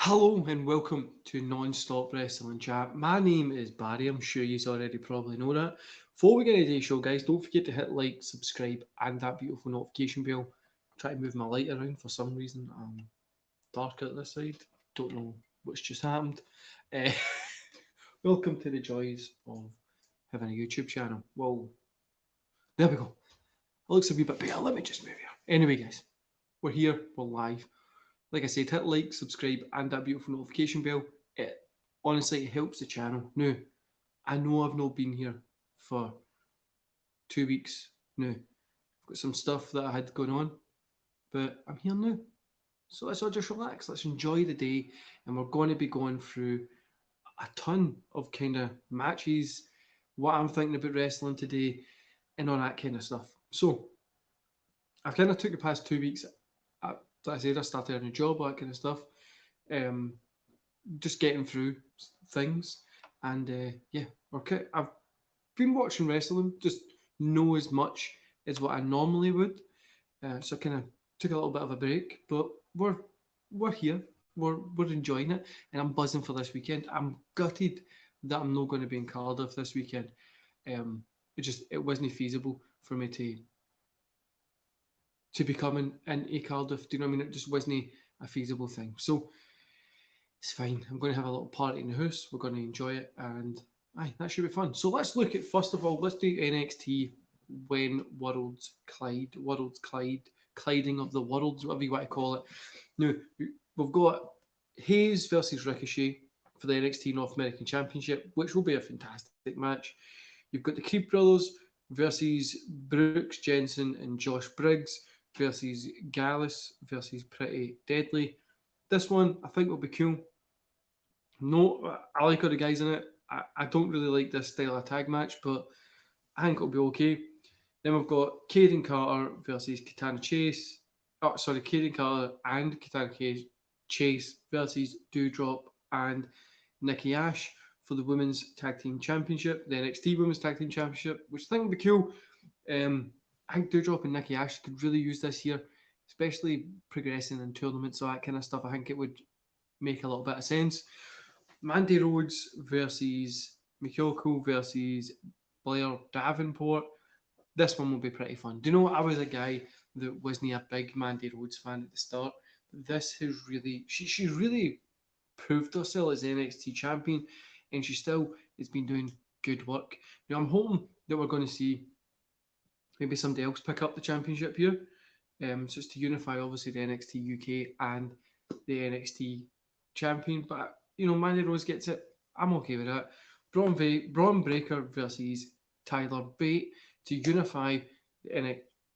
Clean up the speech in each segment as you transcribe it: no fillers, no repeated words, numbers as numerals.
Hello and welcome to Non-Stop Wrestling Chat. My name is Barry. I'm sure you already probably know that. Before we get into today's show, guys, don't forget to hit like, subscribe, and that beautiful notification bell. Try to move my light around for some reason. I'm dark at this side. Don't know what's just happened. Uh, welcome to the joys of having a YouTube channel. Well, there we go. It looks a wee bit better. Let me just move here. Anyway, guys, we're here. We're live. Like I said, hit like, subscribe, and that beautiful notification bell. It honestly it helps the channel. Now, I know I've not been here for 2 weeks now. I've got some stuff that I had going on, but I'm here now. So let's all just relax. Let's enjoy the day, and we're going to be going through a ton of kind of matches, what I'm thinking about wrestling today, and all that kind of stuff. So I've kind of took the past 2 weeks. Like I said, I started a new job, all that kind of stuff. Um, just getting through things, and yeah, okay. I've been watching wrestling, just know as much as what I normally would. So I kind of took a little bit of a break, but we're here, we're enjoying it, and I'm buzzing for this weekend. I'm gutted that I'm not going to be in Cardiff this weekend. It wasn't feasible for me to be coming in Cardiff. Do you know what I mean? It just wasn't a feasible thing. So it's fine. I'm going to have a little party in the house. We're going to enjoy it, and aye, that should be fun. So let's look at first of all. Let's do NXT when worlds collide, colliding of the worlds, whatever you want to call it. Now we've got Hayes versus Ricochet for the NXT North American Championship, which will be a fantastic match. You've got the Creed brothers versus Brooks Jensen and Josh Briggs versus Gallus versus Pretty Deadly. This one I think will be cool. No, I like all the guys in it. I don't really like this style of tag match, but I think it'll be okay. Then we've got Caden Carter versus Katana Chase. Oh, sorry, Caden Carter and Katana Chase versus Doudrop and Nikki Ash for the Women's Tag Team Championship, the NXT Women's Tag Team Championship, which I think would be cool. I think Doudrop and Nikki Ash could really use this year, especially progressing in tournaments, all that kind of stuff. I think it would make a little bit of sense. Mandy Rhodes versus Mikoko versus Blair Davenport. This one will be pretty fun. Do you know what? I was a guy that wasn't a big Mandy Rhodes fan at the start. This has really, she's really proved herself as NXT champion, and she still has been doing good work. Now I'm hoping that we're going to see maybe somebody else pick up the championship here. So it's to unify obviously the NXT UK and the NXT champion. But you know, Mandy Rose gets it. I'm okay with that. Braun Breaker versus Tyler Bate to unify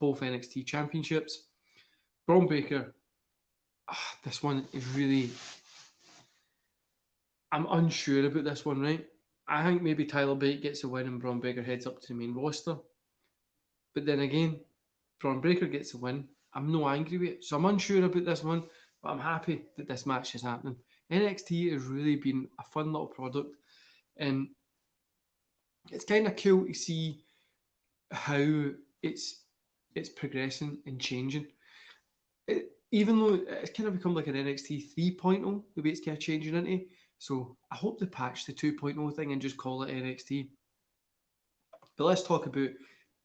both NXT championships. Braun Breaker, this one is really. I'm unsure about this one, right? I think maybe Tyler Bate gets a win and Braun Breaker heads up to the main roster. But then again, Braun Breaker gets a win. I'm no angry with it. So I'm unsure about this one, but I'm happy that this match is happening. NXT has really been a fun little product, and it's kind of cool to see how it's it's progressing and changing. Even though it's kind of become like an NXT 3.0, the way it's kind of changing into. So I hope they patch the 2.0 thing and just call it NXT. But let's talk about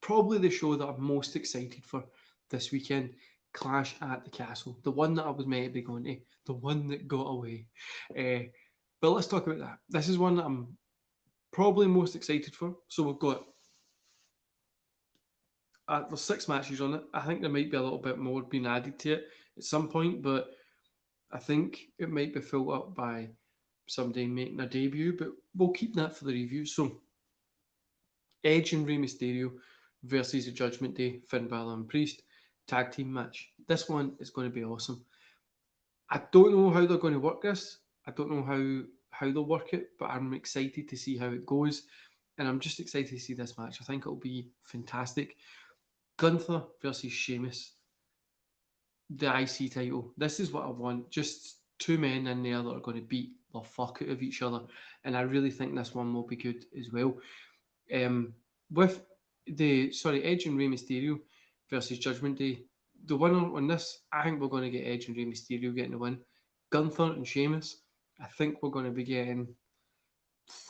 probably the show that I'm most excited for this weekend, Clash at the Castle, the one that I was meant to be going to, the one that got away. But let's talk about that. This is one that I'm probably most excited for. So we've got there's 6 matches on it. I think there might be a little bit more being added to it at some point, but I think it might be filled up by somebody making a debut, but we'll keep that for the review. So Edge and Rey Mysterio versus the Judgment Day, Finn Balor and Priest tag team match. This one is going to be awesome. I don't know how they're going to work this. I don't know how they'll work it, but I'm excited to see how it goes, and I'm just excited to see this match. I think it'll be fantastic. Gunther versus Sheamus, the IC title. This is what I want. Just 2 men in there that are going to beat the fuck out of each other, and I really think this one will be good as well. With Edge and Rey Mysterio versus Judgment Day, the winner on this, I think we're going to get Edge and Rey Mysterio getting the win. Gunther and Sheamus. I think we're going to be getting.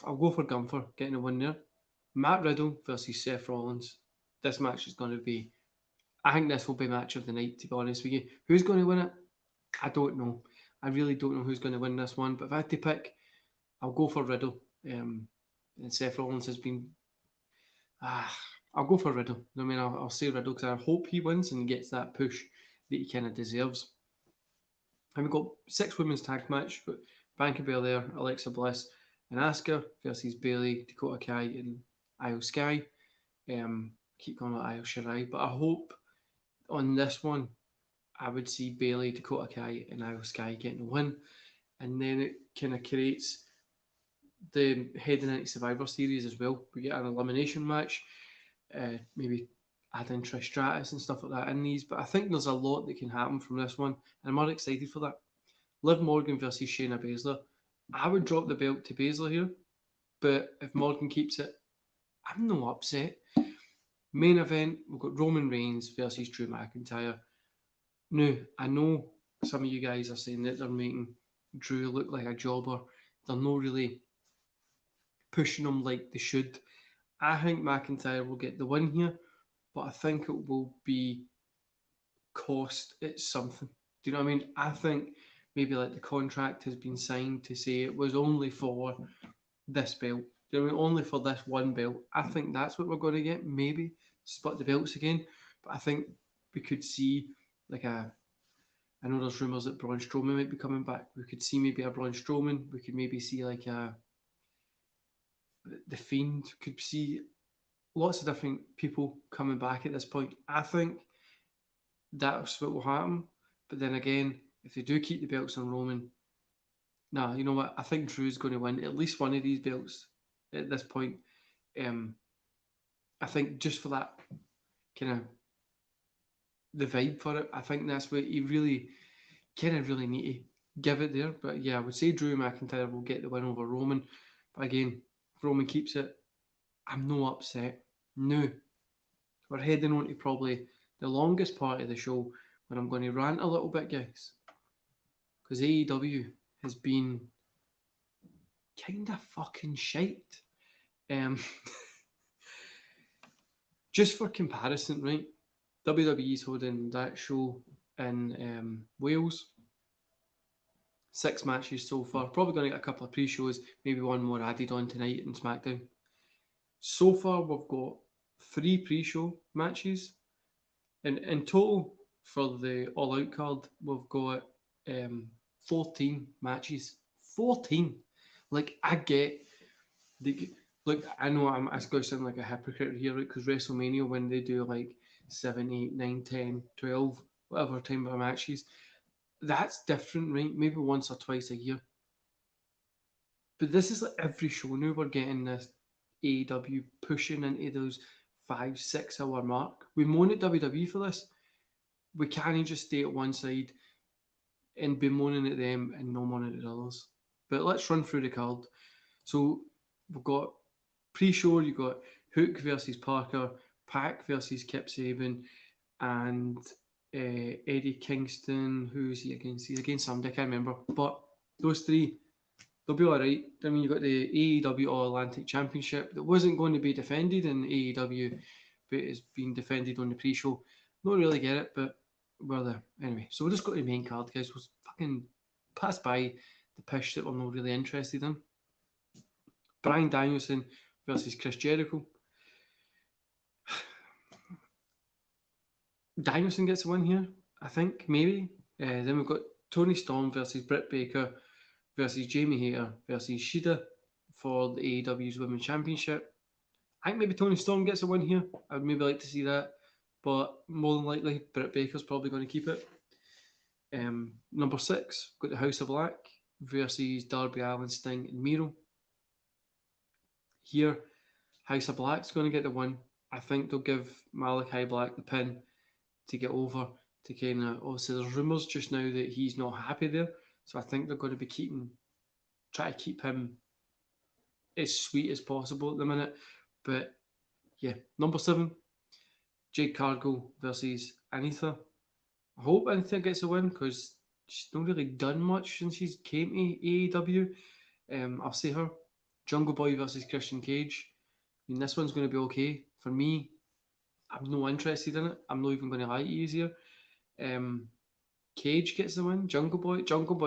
I'll go for Gunther getting a win there. Matt Riddle versus Seth Rollins. This match is going to be. I think this will be match of the night. To be honest with you, who's going to win it? I don't know. I really don't know who's going to win this one. But if I had to pick, I'll go for Riddle. And Seth Rollins has been. Ah, I'll go for Riddle. I mean, I'll say Riddle because I hope he wins and gets that push that he kind of deserves. And we've got 6 women's tag match. Got Bianca Belair, Alexa Bliss, and Asuka versus Bayley, Dakota Kai, and Io Sky. Keep calling it Io Shirai, but I hope on this one I would see Bayley, Dakota Kai, and Io Sky getting the win, and then it kind of creates the heading into Survivor Series as well. We get an elimination match, maybe add in Trish Stratus and stuff like that in these, but I think there's a lot that can happen from this one, and I'm more excited for that. Liv Morgan versus Shayna Baszler. I would drop the belt to Baszler here, but if Morgan keeps it, I'm not upset. Main event, we've got Roman Reigns versus Drew McIntyre. Now, I know some of you guys are saying that they're making Drew look like a jobber. They're not really pushing him like they should. I think McIntyre will get the win here, but I think it will be cost it something. Do you know what I mean? I think maybe like the contract has been signed to say it was only for this belt. Do you know what I mean? Only for this one belt. I think that's what we're going to get. Maybe split the belts again, but I think we could see like a. I know there's rumours that Braun Strowman might be coming back. We could see maybe a Braun Strowman. We could maybe see like a the Fiend. Could see lots of different people coming back at this point. I think that's what will happen. But then again, if they do keep the belts on Roman, nah, you know what? I think Drew's going to win at least one of these belts at this point. Um, I think just for that kind of the vibe for it, I think that's what you really kind of really need to give it there. But yeah, I would say Drew McIntyre will get the win over Roman. But again, if Roman keeps it, I'm no upset. No. We're heading on to probably the longest part of the show where I'm going to rant a little bit, guys. Because AEW has been kind of fucking shite. Just for comparison, right? WWE's holding that show in Wales. 6 matches so far. Probably going to get a couple of pre-shows, maybe one more added on tonight in SmackDown. So far, we've got 3 pre-show matches. And in total, for the All Out card, we've got 14 matches. 14! Like, I get... Look, I know I'm going to sound like a hypocrite here, right? Because WrestleMania, when they do like 7, 8, 9, 10, 12, whatever time of matches, that's different, right? Maybe once or twice a year. But this is like every show now we're getting this AEW pushing into those 5, 6 hour mark. We moan at WWE for this. We can't just stay at one side and be moaning at them and no moaning at others. But let's run through the card. So we've got pre-show, you've got Hook versus Parker, Pac versus Kip Sabian, and Eddie Kingston. Who's he against? He's against somebody, I can't remember. But those 3, they'll be alright. I mean, you've got the AEW All Atlantic Championship that wasn't going to be defended in AEW, but it's been defended on the pre-show. Don't really get it, but we're there. Anyway, so we'll just go to the main card, guys. We'll fucking pass by the pish that we're not really interested in. Bryan Danielson versus Chris Jericho. Danielson gets a win here, I think, maybe. Then we've got Tony Storm versus Britt Baker versus Jamie Hayter versus Shida for the AEW's Women's Championship. I think maybe Tony Storm gets a win here. I'd maybe like to see that. But more than likely, Britt Baker's probably going to keep it. Number 6, got the House of Black versus Darby Allin, Sting, and Miro. Here, House of Black's going to get the win. I think they'll give Malachi Black the pin to get over to kind of... Obviously, there's rumours just now that he's not happy there. So I think they're going to be try to keep him as sweet as possible at the minute. But yeah, number 7, Jade Cargill versus Anita. I hope Anita gets a win because she's not really done much since she's came to AEW. I'll say her. Jungle Boy versus Christian Cage. I mean, this one's going to be okay. For me, I'm no interested in it. I'm not even going to lie to you here. Um, Cage gets the win. Jungle Boy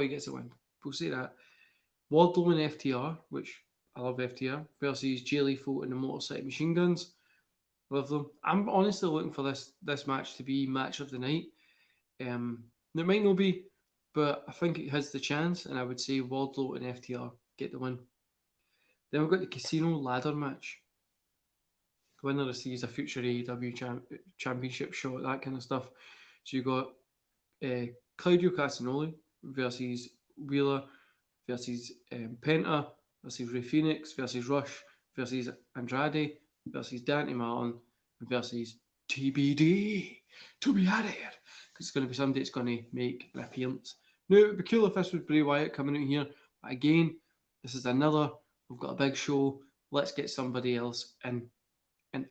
gets the win. We'll say that. Wardlow and FTR, which I love FTR, versus Jay Lethal and the Motor City Machine Guns. Love them. I'm honestly looking for this match to be match of the night. There might not be, but I think it has the chance, and I would say Wardlow and FTR get the win. Then we've got the Casino Ladder match. The winner receives a future AEW championship shot, that kind of stuff. So you got Claudio Castagnoli versus Wheeler versus Penta versus Ray Phoenix versus Rush versus Andrade versus Dante Martin versus TBD. To be added. Because it's going to be somebody that's going to make an appearance. Now, it would be cool if this was Bray Wyatt coming out here. But again, this is another. We've got a big show. Let's get somebody else in. And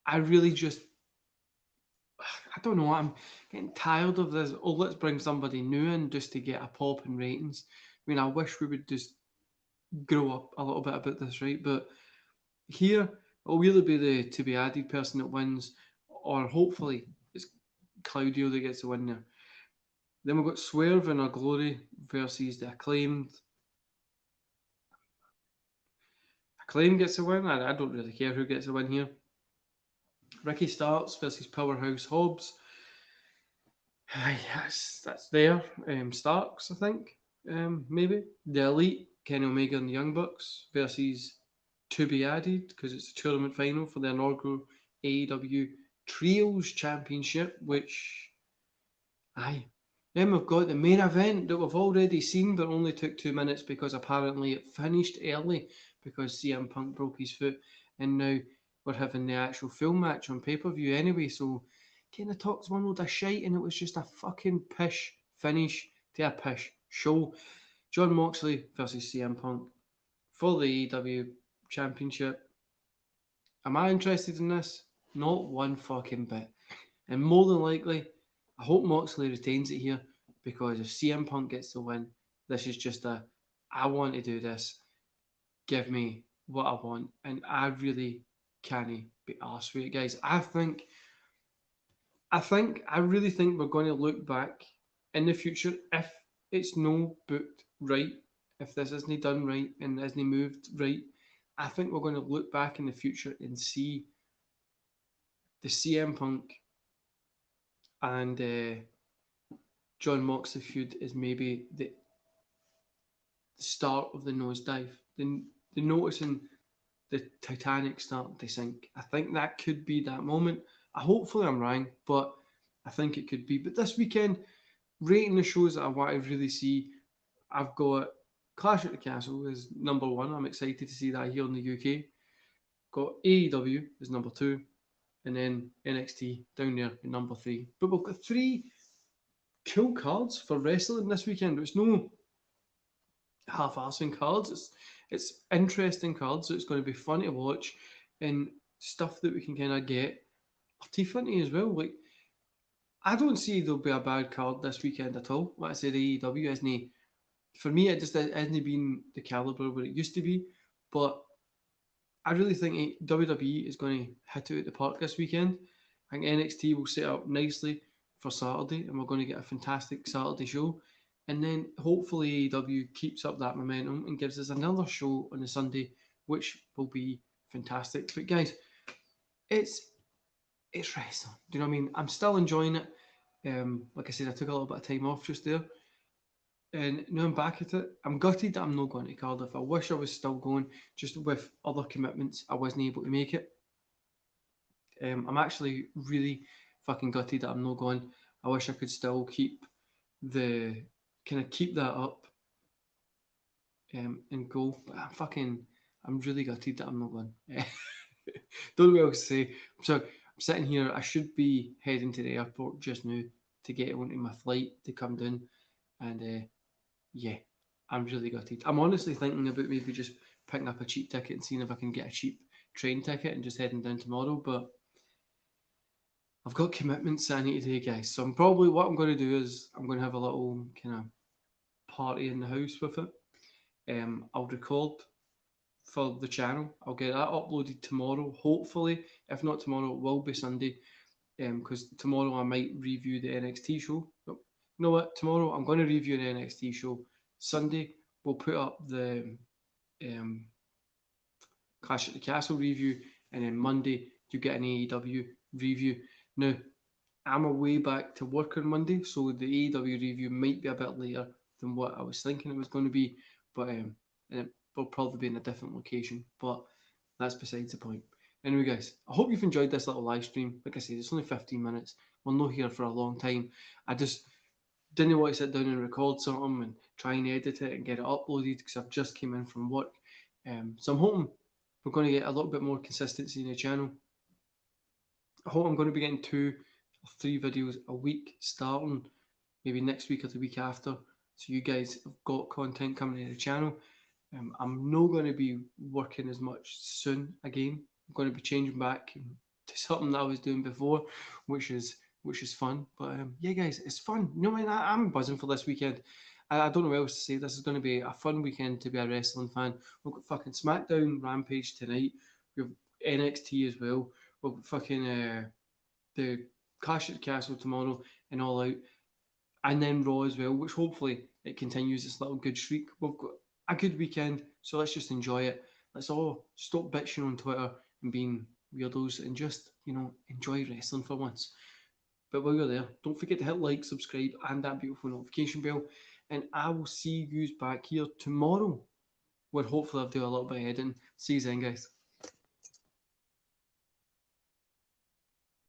I really just. I don't know. I'm getting tired of this. Oh, let's bring somebody new in just to get a pop in ratings. I mean, I wish we would just grow up a little bit about this, right? But here, it'll either be the to be added person that wins, or hopefully it's Claudio that gets the win there. Then we've got Swerve and Our Glory versus the Acclaimed. Acclaim gets the win. I don't really care who gets the win here. Ricky Starks versus Powerhouse Hobbs. That's there. Starks, I think. Maybe. The Elite, Kenny Omega and the Young Bucks versus to be added, because it's a tournament final for the inaugural AEW Trios Championship, which, aye. Then we've got the main event that we've already seen, but only took 2 minutes because apparently it finished early because CM Punk broke his foot, and now we're having the actual film match on pay-per-view anyway, so kind of talks one load of shite, and it was just a fucking pish finish to a pish show. Jon Moxley versus CM Punk for the AEW Championship. Am I interested in this? Not one fucking bit. And more than likely, I hope Moxley retains it here, because if CM Punk gets the win, this is just I want to do this. Give me what I want. And I really can't be arsed with it, guys. I really think we're going to look back in the future, if it's no booked right, if this isn't done right and isn't moved right, I think we're going to look back in the future and see the CM Punk and Jon Moxley feud is maybe the start of the nosedive, the noticing the Titanic starting to sink. I think that could be that moment. Hopefully I'm wrong, but I think it could be. But this weekend, rating the shows that I want to really see, I've got Clash at the Castle is number 1. I'm excited to see that here in the UK. Got AEW is number 2, and then NXT down there at number 3. But we've got 3 cool cards for wrestling this weekend. It's no half-assing cards. It's interesting cards. So it's going to be fun to watch, and stuff that we can kind of get our teeth into as well. Like, I don't see there'll be a bad card this weekend at all. Like I said, AEW isn't. For me, it just hasn't been the caliber where it used to be. But I really think WWE is going to hit it at the park this weekend. I think NXT will set up nicely for Saturday, and we're going to get a fantastic Saturday show. And then hopefully AEW keeps up that momentum and gives us another show on the Sunday, which will be fantastic. But guys, it's wrestling. Do you know what I mean? I'm still enjoying it. Like I said, I took a little bit of time off just there. And now I'm back at it. I'm gutted that I'm not going to Cardiff. I wish I was still going, just with other commitments. I wasn't able to make it. I'm actually really fucking gutted that I'm not going. I wish I could still keep that up and go. But I'm really gutted that I'm not going. Don't know what else to say. So I'm sitting here. I should be heading to the airport just now to get onto my flight to come down. And yeah, I'm really gutted. I'm honestly thinking about maybe just picking up a cheap ticket and seeing if I can get a cheap train ticket and just heading down tomorrow. But I've got commitments I need to do, guys. So I'm probably what I'm going to do is I'm going to have a little kind of party in the house with it. I'll record for the channel. I'll get that uploaded tomorrow, hopefully. If not tomorrow, it will be Sunday. Because tomorrow I might review the NXT show. No, you know what? Tomorrow I'm going to review an NXT show. Sunday we'll put up the um, Clash at the Castle review, and then Monday you get an AEW review. Now I'm away back to work on Monday, so the AEW review might be a bit later than what I was thinking it was going to be, but and it will probably be in a different location. But that's besides the point. Anyway, guys, I hope you've enjoyed this little live stream. Like I said, it's only 15 minutes. We're not here for a long time. I just didn't want to sit down and record something and try and edit it and get it uploaded because I've just came in from work. So I'm hoping we're going to get a little bit more consistency in the channel. I hope I'm going to be getting 2 or 3 videos a week starting maybe next week or the week after. So you guys have got content coming to the channel. I'm not going to be working as much soon again. I'm going to be changing back to something that I was doing before, which is fun. But yeah, guys, it's fun. You know, man, I'm buzzing for this weekend. I don't know what else to say. This is going to be a fun weekend to be a wrestling fan. We've got fucking SmackDown Rampage tonight. We've NXT as well. We've got fucking the Clash at the Castle tomorrow and All Out, and then Raw as well, which hopefully it continues this little good streak. We've got a good weekend, so let's just enjoy it. Let's all stop bitching on Twitter and being weirdos and just, enjoy wrestling for once. But while you're there, don't forget to hit like, subscribe, and that beautiful notification bell. And I will see you back here tomorrow, where hopefully I'll do a little bit of editing. See you then, guys.